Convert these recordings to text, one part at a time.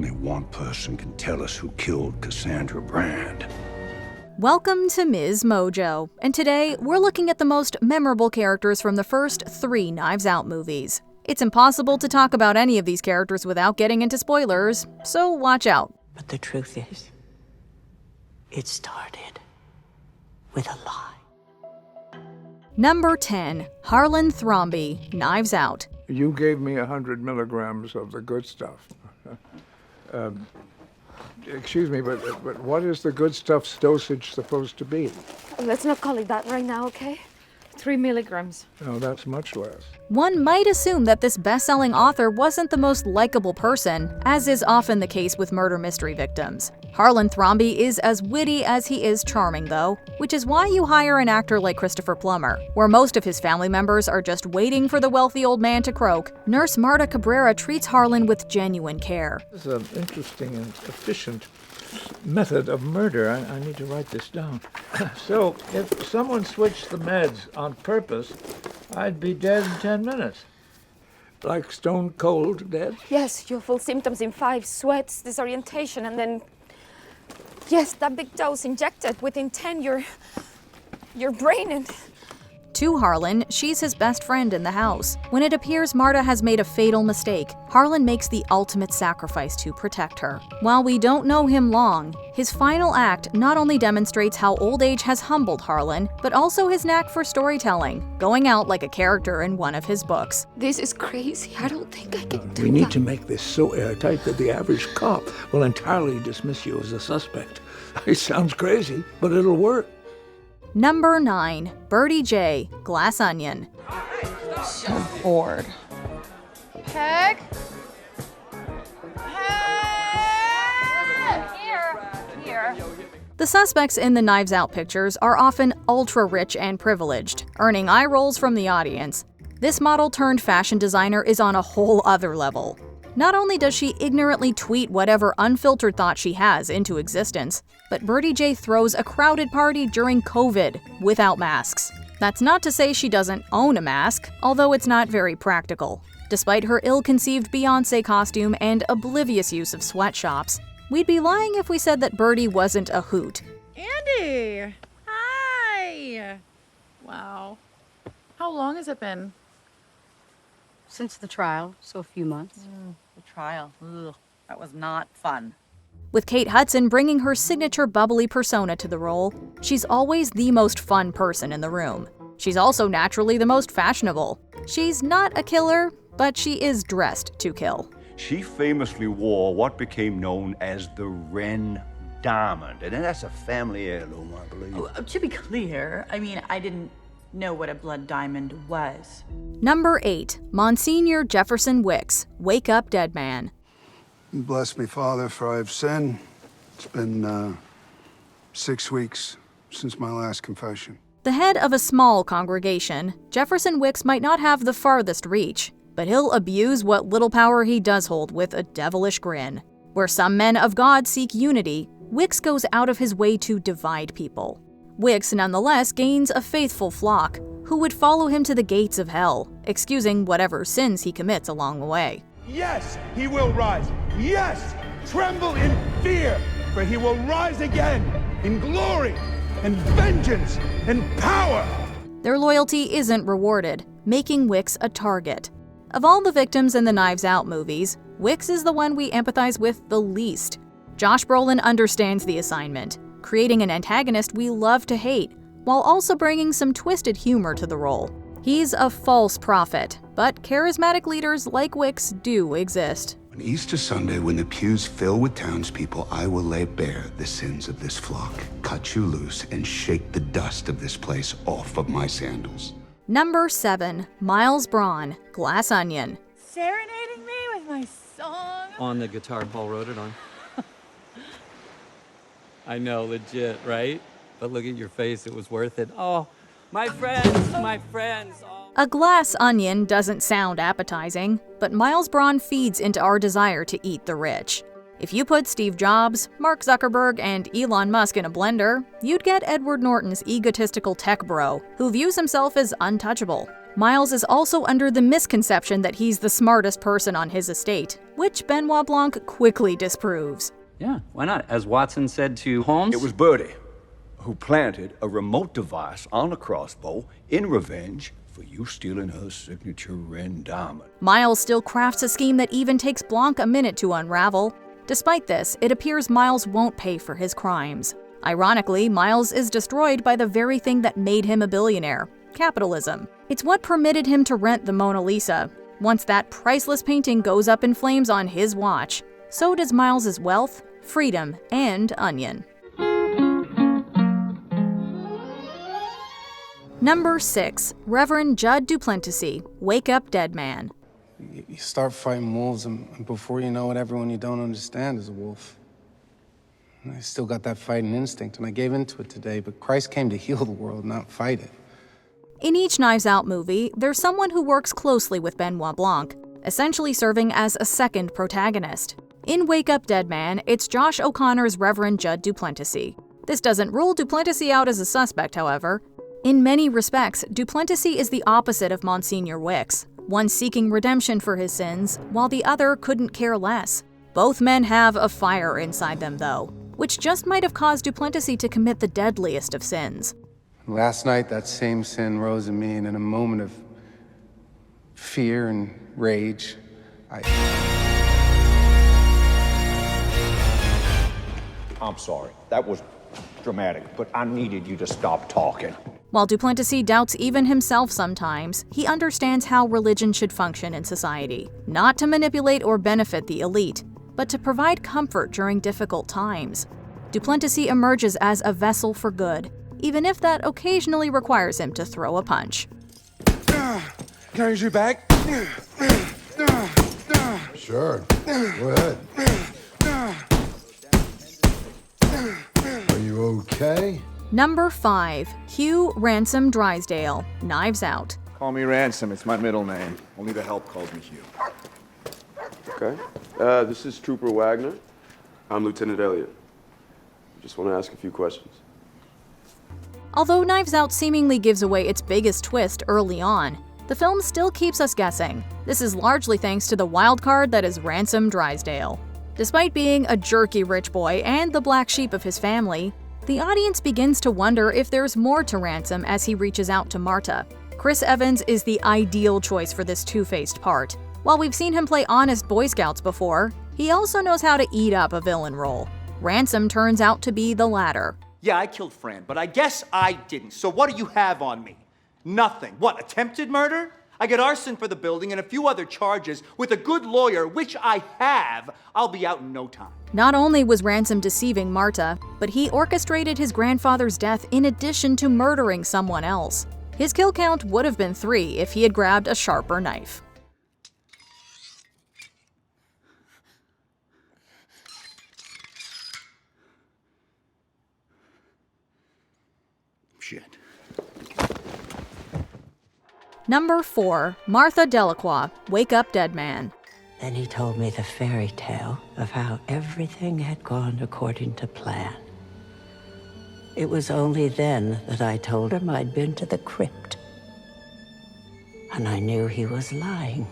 Only one person can tell us who killed Cassandra Brand. Welcome to Ms. Mojo, and today we're looking at the most memorable characters from the first 3 Knives Out movies. It's impossible to talk about any of these characters without getting into spoilers, so watch out. But the truth is, it started with a lie. Number 10. Harlan Thrombey, Knives Out. You gave me 100 milligrams of the good stuff. Excuse me, but what is the good stuff's dosage supposed to be? Let's not call it that right now, okay? 3 milligrams. No, that's much less. One might assume that this best-selling author wasn't the most likable person, as is often the case with murder mystery victims. Harlan Thrombey is as witty as he is charming, though, which is why you hire an actor like Christopher Plummer. Where most of his family members are just waiting for the wealthy old man to croak, nurse Marta Cabrera treats Harlan with genuine care. This is an interesting and efficient method of murder. I need to write this down. So, if someone switched the meds on purpose, I'd be dead in 10 minutes. Like stone cold dead? Yes, your full symptoms in 5, sweats, disorientation, and then, yes, that big dose injected within 10, your brain and... To Harlan, she's his best friend in the house. When it appears Marta has made a fatal mistake, Harlan makes the ultimate sacrifice to protect her. While we don't know him long, his final act not only demonstrates how old age has humbled Harlan, but also his knack for storytelling, going out like a character in one of his books. This is crazy. I don't think I can do that. We need to make this so airtight that the average cop will entirely dismiss you as a suspect. It sounds crazy, but it'll work. Number 9. Birdie Jay, Glass Onion. So bored. Peg? Here. The suspects in the Knives Out pictures are often ultra-rich and privileged, earning eye rolls from the audience. This model-turned-fashion designer is on a whole other level. Not only does she ignorantly tweet whatever unfiltered thought she has into existence, but Birdie Jay throws a crowded party during COVID without masks. That's not to say she doesn't own a mask, although it's not very practical. Despite her ill-conceived Beyoncé costume and oblivious use of sweatshops, we'd be lying if we said that Birdie wasn't a hoot. Andy! Hi! Wow. How long has it been? Since the trial, so a few months. The trial. Ugh, that was not fun. With Kate Hudson bringing her signature bubbly persona to the role, she's always the most fun person in the room. She's also naturally the most fashionable. She's not a killer, but she is dressed to kill. She famously wore what became known as the Wren Diamond, and that's a family heirloom, I believe. To be clear, I didn't know what a blood diamond was. Number 8. Monsignor Jefferson Wicks, Wake Up Dead Man. Bless me, Father, for I have sinned. It's been 6 weeks since my last confession. The head of a small congregation, Jefferson Wicks might not have the farthest reach, but he'll abuse what little power he does hold with a devilish grin. Where some men of God seek unity, Wicks goes out of his way to divide people. Wicks nonetheless gains a faithful flock, who would follow him to the gates of hell, excusing whatever sins he commits along the way. Yes, he will rise. Yes, tremble in fear, for he will rise again in glory and vengeance and power. Their loyalty isn't rewarded, making Wicks a target. Of all the victims in the Knives Out movies, Wicks is the one we empathize with the least. Josh Brolin understands the assignment, creating an antagonist we love to hate, while also bringing some twisted humor to the role. He's a false prophet, but charismatic leaders like Wicks do exist. On Easter Sunday, when the pews fill with townspeople, I will lay bare the sins of this flock, cut you loose, and shake the dust of this place off of my sandals. Number 7. Miles Bron, Glass Onion. Serenading me with my song? On the guitar Paul wrote it on. I know, legit, right? But look at your face, it was worth it. Oh, my friends, my friends. Oh. A glass onion doesn't sound appetizing, but Miles Bron feeds into our desire to eat the rich. If you put Steve Jobs, Mark Zuckerberg, and Elon Musk in a blender, you'd get Edward Norton's egotistical tech bro, who views himself as untouchable. Miles is also under the misconception that he's the smartest person on his estate, which Benoit Blanc quickly disproves. Yeah, why not? As Watson said to Holmes... It was Birdie who planted a remote device on a crossbow in revenge for you stealing her signature red diamond. Miles still crafts a scheme that even takes Blanc a minute to unravel. Despite this, it appears Miles won't pay for his crimes. Ironically, Miles is destroyed by the very thing that made him a billionaire: capitalism. It's what permitted him to rent the Mona Lisa. Once that priceless painting goes up in flames on his watch, so does Miles's wealth, freedom, and onion. Number 6. Reverend Jud Duplentesy, Wake Up Dead Man. You start fighting wolves, and before you know it, everyone you don't understand is a wolf. And I still got that fighting instinct, and I gave into it today, but Christ came to heal the world, not fight it. In each Knives Out movie, there's someone who works closely with Benoit Blanc, essentially serving as a second protagonist. In Wake Up Dead Man, it's Josh O'Connor's Reverend Jud Duplentesy. This doesn't rule Duplentesy out as a suspect, however. In many respects, Duplentesy is the opposite of Monsignor Wicks, one seeking redemption for his sins, while the other couldn't care less. Both men have a fire inside them, though, which just might have caused Duplentesy to commit the deadliest of sins. Last night, that same sin rose in me, and in a moment of fear and rage, I'm sorry. That was dramatic, but I needed you to stop talking. While Duplentesy doubts even himself sometimes, he understands how religion should function in society, not to manipulate or benefit the elite, but to provide comfort during difficult times. Duplentesy emerges as a vessel for good, even if that occasionally requires him to throw a punch. Can I use your bag? Sure. Go ahead. Are you okay? Number 5. Hugh Ransom Drysdale, Knives Out. Call me Ransom, it's my middle name. Only the help calls me Hugh. Okay. This is Trooper Wagner. I'm Lieutenant Elliott. Just want to ask a few questions. Although Knives Out seemingly gives away its biggest twist early on, the film still keeps us guessing. This is largely thanks to the wild card that is Ransom Drysdale. Despite being a jerky rich boy and the black sheep of his family, the audience begins to wonder if there's more to Ransom as he reaches out to Marta. Chris Evans is the ideal choice for this two-faced part. While we've seen him play honest Boy Scouts before, he also knows how to eat up a villain role. Ransom turns out to be the latter. Yeah, I killed Fran, but I guess I didn't. So what do you have on me? Nothing. What, attempted murder? I get arson for the building and a few other charges. With a good lawyer, which I have, I'll be out in no time. Not only was Ransom deceiving Marta, but he orchestrated his grandfather's death in addition to murdering someone else. His kill count would have been 3 if he had grabbed a sharper knife. Shit. Number 4. Martha Delacroix, Wake Up Dead Man. Then he told me the fairy tale of how everything had gone according to plan. It was only then that I told him I'd been to the crypt. And I knew he was lying.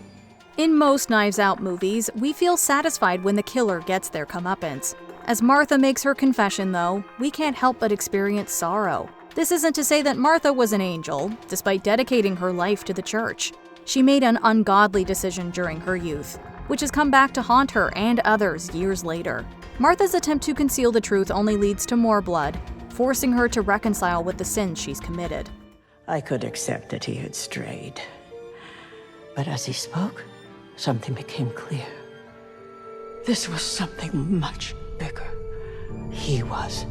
In most Knives Out movies, we feel satisfied when the killer gets their comeuppance. As Martha makes her confession, though, we can't help but experience sorrow. This isn't to say that Martha was an angel, despite dedicating her life to the church. She made an ungodly decision during her youth, which has come back to haunt her and others years later. Martha's attempt to conceal the truth only leads to more blood, forcing her to reconcile with the sins she's committed. I could accept that he had strayed. But as he spoke, something became clear. This was something much bigger. He was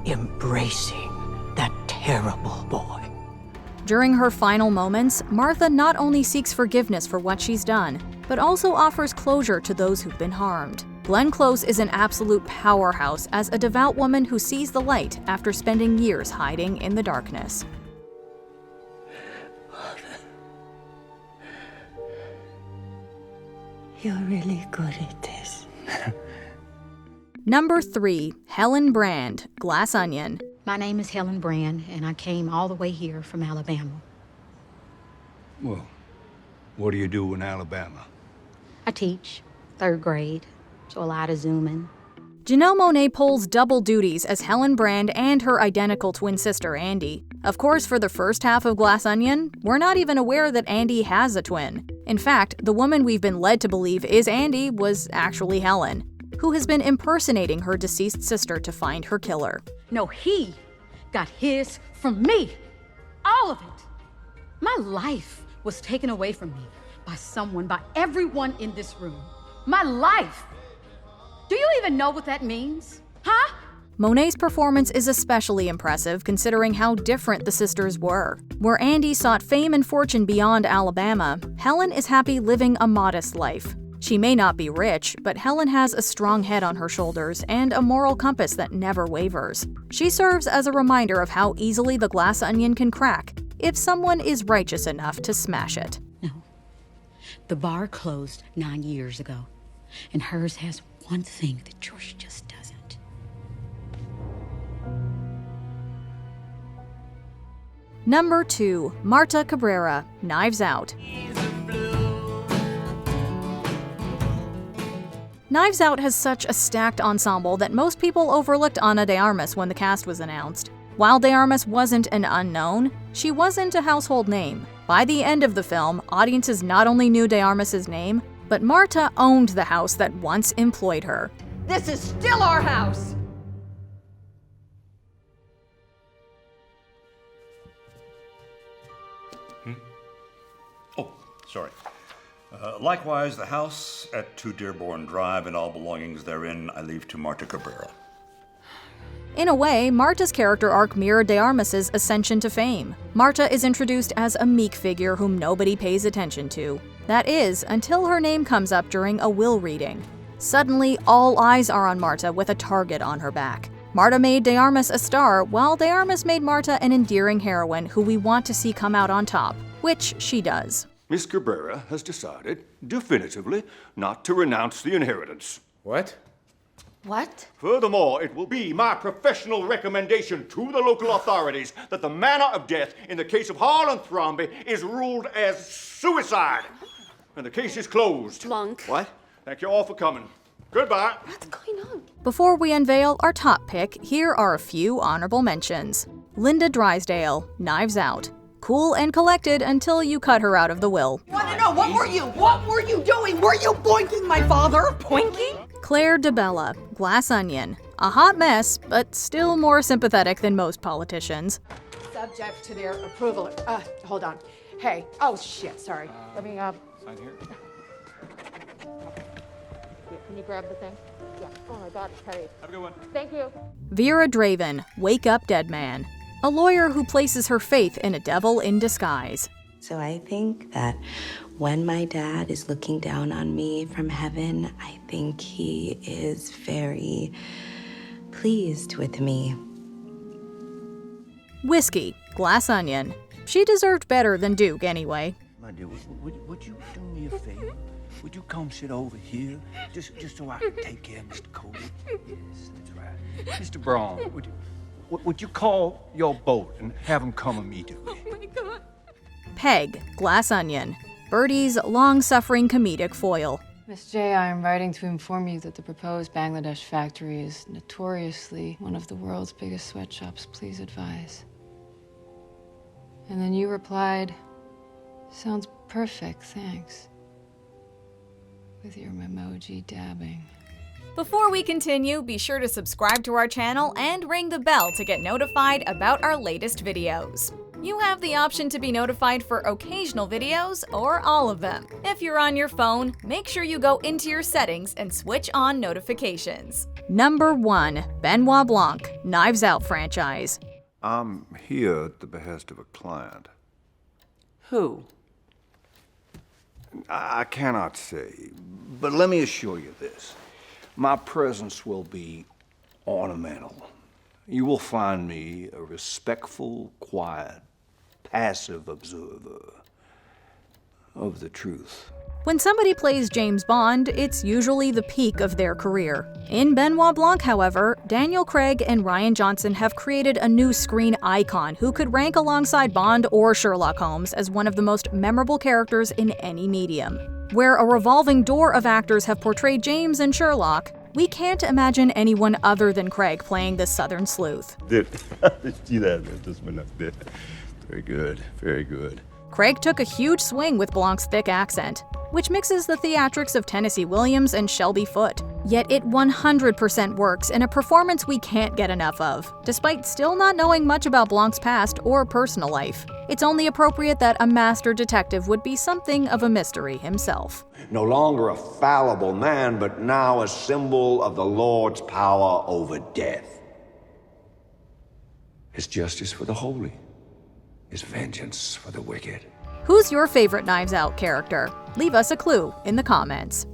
embracing that terrible boy. During her final moments, Martha not only seeks forgiveness for what she's done, but also offers closure to those who've been harmed. Glenn Close is an absolute powerhouse as a devout woman who sees the light after spending years hiding in the darkness. You're really good at this. Number 3. Helen Brand, Glass Onion. My name is Helen Brand, and I came all the way here from Alabama. Well, what do you do in Alabama? I teach, 3rd grade, so a lot of zooming. Janelle Monáe pulls double duties as Helen Brand and her identical twin sister, Andy. Of course, for the first half of Glass Onion, we're not even aware that Andy has a twin. In fact, the woman we've been led to believe is Andy was actually Helen, who has been impersonating her deceased sister to find her killer. No, he got his from me. All of it. My life was taken away from me by someone, by everyone in this room. My life. Do you even know what that means? Huh? Monáe's performance is especially impressive considering how different the sisters were. Where Andy sought fame and fortune beyond Alabama, Helen is happy living a modest life. She may not be rich, but Helen has a strong head on her shoulders and a moral compass that never wavers. She serves as a reminder of how easily the glass onion can crack if someone is righteous enough to smash it. No. The bar closed 9 years ago, and hers has one thing that yours just doesn't. Number 2. Marta Cabrera, Knives Out. Knives Out has such a stacked ensemble that most people overlooked Ana de Armas when the cast was announced. While de Armas wasn't an unknown, she wasn't a household name. By the end of the film, audiences not only knew de Armas' name, but Marta owned the house that once employed her. This is still our house! Oh, sorry. Likewise, the house at 2 Dearborn Drive and all belongings therein I leave to Marta Cabrera. In a way, Marta's character arc mirrored de Armas' ascension to fame. Marta is introduced as a meek figure whom nobody pays attention to. That is, until her name comes up during a will reading. Suddenly, all eyes are on Marta with a target on her back. Marta made de Armas a star, while de Armas made Marta an endearing heroine who we want to see come out on top, which she does. Miss Cabrera has decided, definitively, not to renounce the inheritance. What? What? Furthermore, it will be my professional recommendation to the local authorities that the manner of death in the case of Harlan Thrombey is ruled as suicide. And the case is closed. Blanc. What? Thank you all for coming. Goodbye. What's going on? Before we unveil our top pick, here are a few honorable mentions. Linda Drysdale, Knives Out. Cool and collected until you cut her out of the will. I want to know, what were you? What were you doing? Were you boinking my father? Boinking? Claire DeBella, Glass Onion. A hot mess, but still more sympathetic than most politicians. Subject to their approval. Hold on. Hey. Oh, shit. Sorry. Let me, Sign here. Can you grab the thing? Yeah. Oh my God, it's heavy. Have a good one. Thank you. Vera Draven, Wake Up Dead Man. A lawyer who places her faith in a devil in disguise. So I think that when my dad is looking down on me from heaven, I think he is very pleased with me. Whiskey, Glass Onion. She deserved better than Duke anyway. My dear, would you do me a favor? Would you come sit over here, just so I can take care of Mr. Cody? Yes, that's right. Mr. Bron, would you call your boat and have him come immediately? Oh my God. Peg, Glass Onion. Birdie's long-suffering comedic foil. Miss J, I am writing to inform you that the proposed Bangladesh factory is notoriously one of the world's biggest sweatshops. Please advise. And then you replied, sounds perfect, thanks. With your memoji dabbing. Before we continue, be sure to subscribe to our channel and ring the bell to get notified about our latest videos. You have the option to be notified for occasional videos or all of them. If you're on your phone, make sure you go into your settings and switch on notifications. Number 1. Benoit Blanc, Knives Out franchise. I'm here at the behest of a client. Who? I cannot say, but let me assure you this. My presence will be ornamental. You will find me a respectful, quiet, passive observer of the truth. When somebody plays James Bond, it's usually the peak of their career. In Benoit Blanc, however, Daniel Craig and Rian Johnson have created a new screen icon who could rank alongside Bond or Sherlock Holmes as one of the most memorable characters in any medium. Where a revolving door of actors have portrayed James and Sherlock, we can't imagine anyone other than Craig playing the Southern sleuth. See that? It just went up there. Very good, very good. Craig took a huge swing with Blanc's thick accent, which mixes the theatrics of Tennessee Williams and Shelby Foote. Yet it 100% works in a performance we can't get enough of, despite still not knowing much about Blanc's past or personal life. It's only appropriate that a master detective would be something of a mystery himself. No longer a fallible man, but now a symbol of the Lord's power over death. His justice for the holy, his vengeance for the wicked. Who's your favorite Knives Out character? Leave us a clue in the comments.